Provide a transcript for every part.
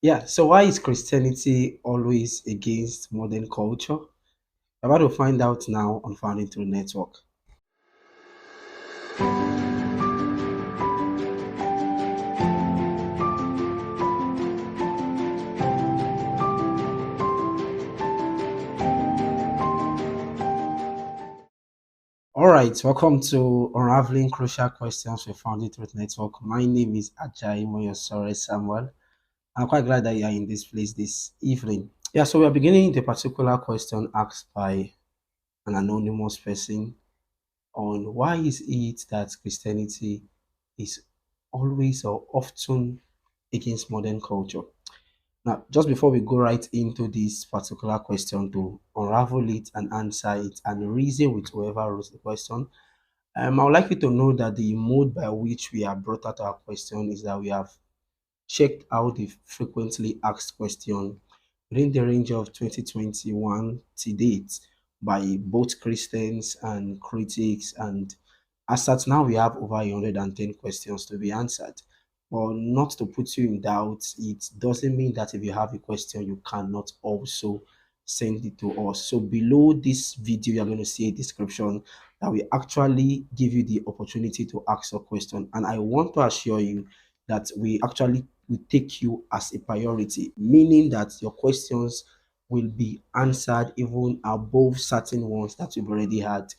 Yeah, so why is Christianity always against modern culture? I'm about to find out now on Founding Through Network. All right, welcome to Unraveling Crucial Questions with Founding Through Network. My name is Ajayi Moyosore Samuel. I'm quite glad that you are in this place this evening. Yeah, so we are beginning the particular question asked by an anonymous person on why is it that Christianity is always or often against modern culture. Now, just before we go right into this particular question to unravel it and answer it and reason with whoever wrote the question, I would like you to know that the mode by which we have brought out our question is that we have checked out the frequently asked question within the range of 2021 to date by both Christians and critics. And as at now, we have over 110 questions to be answered. But not to put you in doubt, it doesn't mean that if you have a question, you cannot also send it to us. So below this video, you're going to see a description that will actually give you the opportunity to ask a question. And I want to assure you that we actually will take you as a priority, meaning that your questions will be answered even above certain ones that you've already had.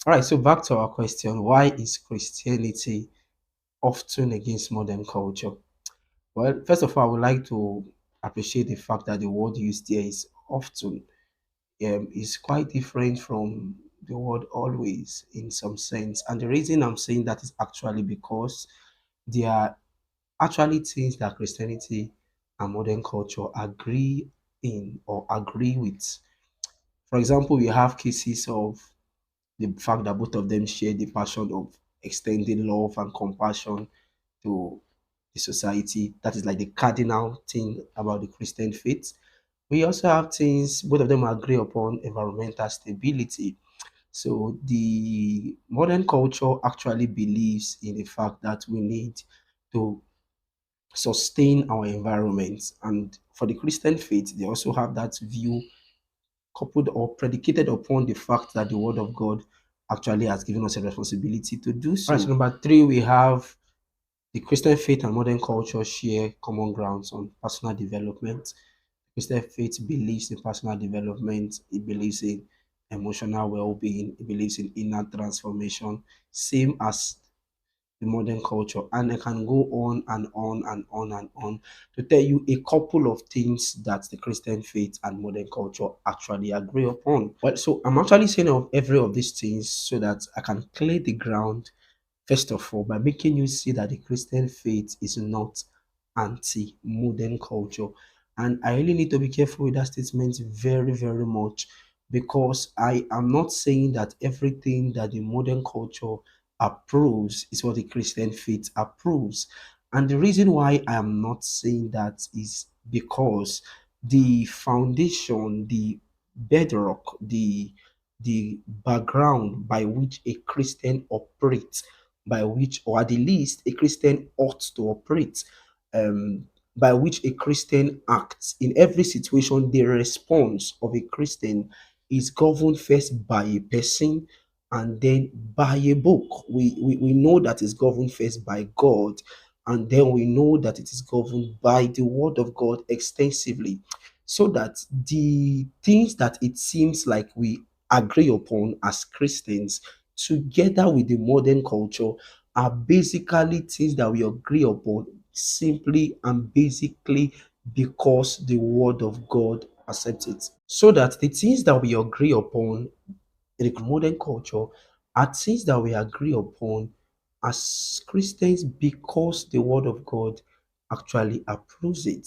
All right, so back to our question, why is Christianity often against modern culture? Well, first of all, I would like to appreciate the fact that the word used there is often, is quite different from the word always in some sense. And the reason I'm saying that is actually because there are actually things that Christianity and modern culture agree in or agree with. For example, we have cases of the fact that both of them share the passion of extending love and compassion to the society. That is like the cardinal thing about the Christian faith. We also have things both of them agree upon environmental stability. So the modern culture actually believes in the fact that we need to sustain our environment. And for the Christian faith, they also have that view coupled or predicated upon the fact that the Word of God actually has given us a responsibility to do so. All right, so number three, we have the Christian faith and modern culture share common grounds on personal development. Christian faith believes in personal development, it believes in emotional well being, it believes in inner transformation, same as the modern culture. And I can go on and on and on and on to tell you a couple of things that the Christian faith and modern culture actually agree upon. Well, so I'm actually saying of every of these things so that I can clear the ground, first of all, by making you see that the Christian faith is not anti modern culture. And I really need to be careful with that statement very, very much because I am not saying that everything that the modern culture approves is what the Christian faith approves. And the reason why I am not saying that is because the foundation, the bedrock, the background by which a Christian operates, by which, or at the least, a Christian ought to operate, by which a Christian acts in every situation, the response of a Christian is governed first by a person and then by a book. We know that it's governed first by God, and then we know that it is governed by the Word of God extensively. So that the things that it seems like we agree upon as Christians, together with the modern culture, are basically things that we agree upon simply and basically because the Word of God accepts it. So that the things that we agree upon in the modern culture are things that we agree upon as Christians because the Word of God actually approves it.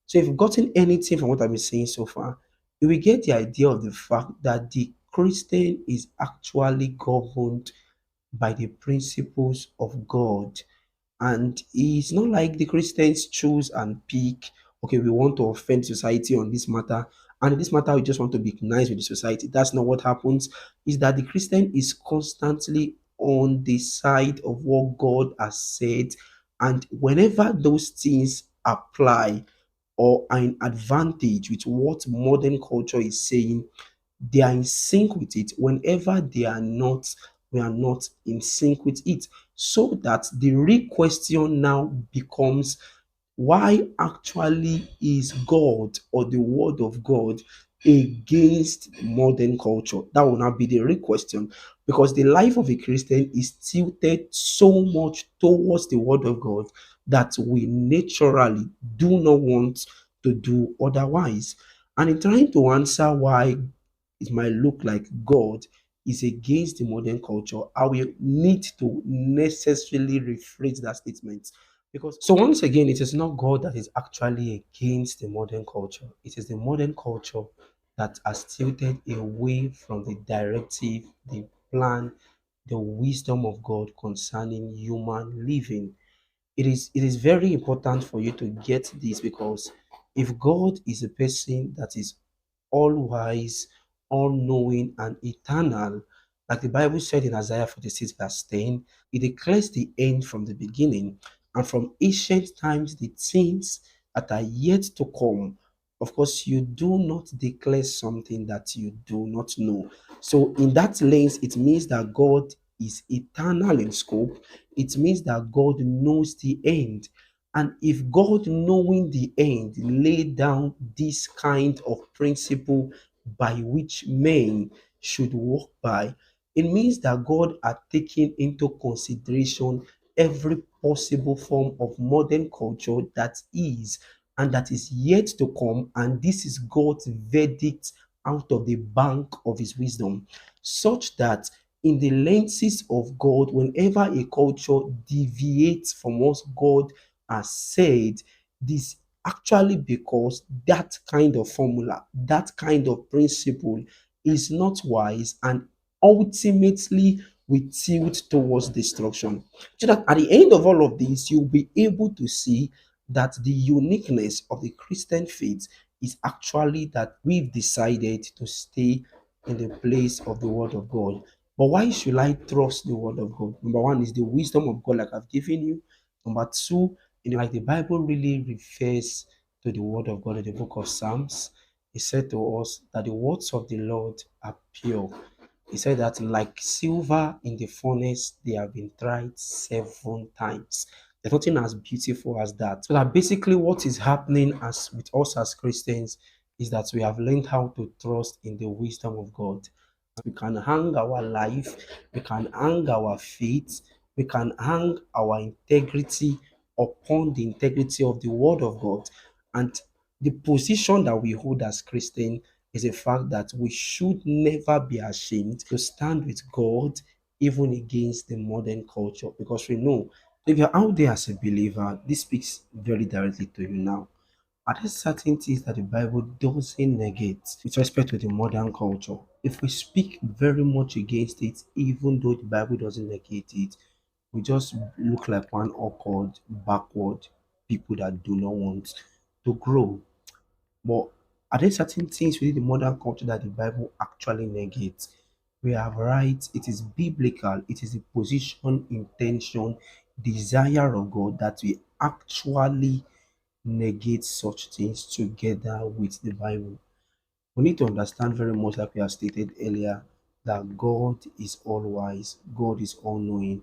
So, if you've gotten anything from what I've been saying so far, you will get the idea of the fact that the Christian is actually governed by the principles of God, and it's not like the Christians choose and pick, okay, we want to offend society on this matter. And in this matter, we just want to be nice with the society. That's not what happens. Is that the Christian is constantly on the side of what God has said. And whenever those things apply, or are in advantage with what modern culture is saying, they are in sync with it. Whenever they are not, we are not in sync with it. So that the real question now becomes, why actually is God or the word of God against modern culture? That will not be the real question, because the life of a Christian is tilted so much towards the word of God that we naturally do not want to do otherwise. And in trying to answer why it might look like God is against the modern culture, I will need to necessarily rephrase that statement. Because so once again, it is not God that is actually against the modern culture. It is the modern culture that has tilted away from the directive, the plan, the wisdom of God concerning human living. It is very important for you to get this, because if God is a person that is all wise, all knowing, and eternal, like the Bible said in Isaiah 46, verse 10, it declares the end from the beginning, and from ancient times the things that are yet to come. Of course, you do not declare something that you do not know. So, in that lens, it means that God is eternal in scope. It means that God knows the end. And if God, knowing the end, laid down this kind of principle by which men should walk by, it means that God had taken into consideration every possible form of modern culture that is and that is yet to come. And this is God's verdict out of the bank of his wisdom, such that in the lenses of God, whenever a culture deviates from what God has said, this actually because that kind of formula, that kind of principle is not wise, and ultimately we tilt towards destruction. So that at the end of all of this, you'll be able to see that the uniqueness of the Christian faith is actually that we've decided to stay in the place of the Word of God. But why should I trust the Word of God? Number one is the wisdom of God, like I've given you. Number two, like the Bible really refers to the Word of God in the book of Psalms. He said to us that the words of the Lord are pure. He said that like silver in the furnace, they have been tried 7 times. There's nothing as beautiful as that. So that basically what is happening as with us as Christians is that we have learned how to trust in the wisdom of God. We can hang our life, we can hang our faith, we can hang our integrity upon the integrity of the word of God. And the position that we hold as Christian is the fact that we should never be ashamed to stand with God even against the modern culture, because we know if you're out there as a believer, this speaks very directly to you now. Are there certain things that the Bible doesn't negate with respect to the modern culture? If we speak very much against it, even though the Bible doesn't negate it, we just look like one awkward, backward people that do not want to grow. But are there certain things within the modern culture that the Bible actually negates? We are right, it is biblical, it is the position, intention, desire of God that we actually negate such things together with the Bible. We need to understand very much, like we have stated earlier, that God is all wise, God is all knowing,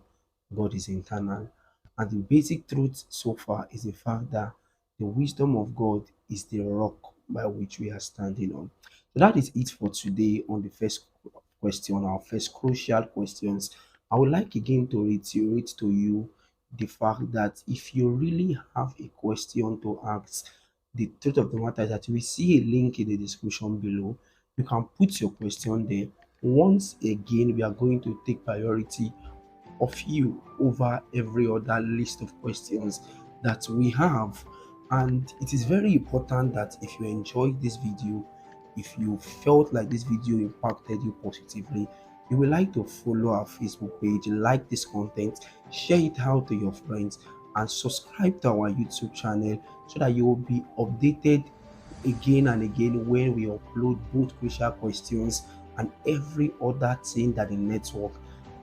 God is eternal. And the basic truth so far is the fact that the wisdom of God is the rock by which we are standing on. So that is it for today on the first question, our first crucial questions. I would like again to reiterate to you the fact that if you really have a question to ask, the truth of the matter is that we see a link in the description below. You can put your question there. Once again, we are going to take priority of you over every other list of questions that we have. And it is very important that if you enjoyed this video, if you felt like this video impacted you positively, you would like to follow our Facebook page, like this content, share it out to your friends, and subscribe to our YouTube channel so that you will be updated again and again when we upload both crucial questions and every other thing that the network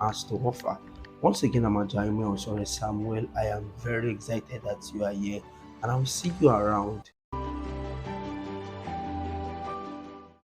has to offer. Once again, I'm Ajaime Osore Samuel. I am very excited that you are here, and I will see you around.